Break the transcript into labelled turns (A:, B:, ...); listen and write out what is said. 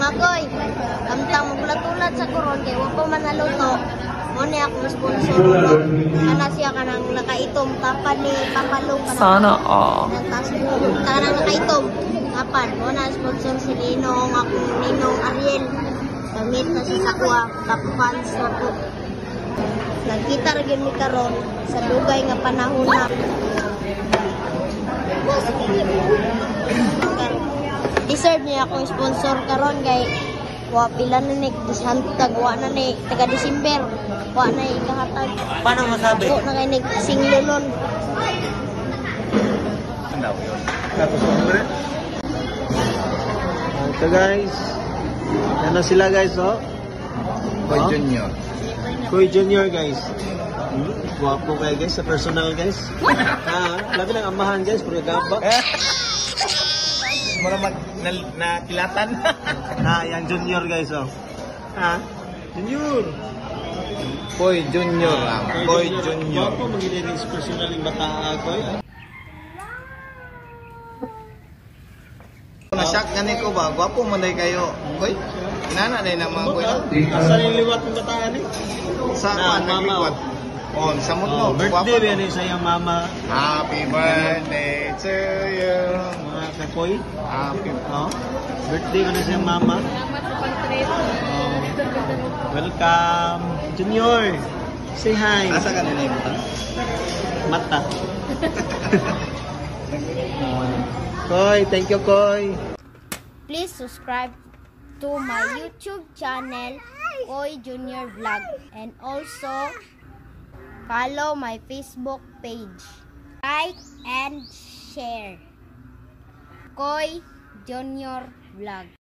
A: Magoy, amtang magulatulat sa koron kay wa pa man naluto. Mo ni ako sponsor ko. Kana siya kanang nakaitom tapan ni Papalo kana.
B: Sana all.
A: Tapos kanang nakaitom tapan mo na sponsor si Ninong ako Ninong Ariel. Damit na siya sa kuha, top fans na po. Nagkita ra gyud mi karon sa dugay nga panahon na. Deserve niya akong sponsor karon kay wa pila na ni disantag wa na ni taga December wa na ikahatag.
C: Paano masabi?
A: Wa na kay nagsinglulon.
C: Ano yun? Tapos hombre. Ito guys. Yan na sila guys, oh. Koy Junior. Koy Junior guys. Guwapo kayo guys sa personal guys. Labi ng amahan guys, pero gaba. Mura nakilatan. Yang Junior guys, oh. Junior. Koy Junior lang. Koy Junior. Guwapo magiging personal yung bata Koy. Nasyak gani ko ba? Gwapo man day kayo. Koy. Inana day na mga koy. Asa ni liwat ng bataan ni? Sa mama. Oh, sa mo. Birthday ba ni sa iyang mama? Happy birthday to you. Mga kakoy. Happy. Oh. Birthday ko na sa iyang mama. Salamat sa pag-treat. Oh. Welcome. Junior. Say hi. Asa ka na mata? Koy, thank you Koy.
A: Please subscribe to my YouTube channel, Koy Junior Vlog, and also follow my Facebook page. Like and share. Koy Junior Vlog.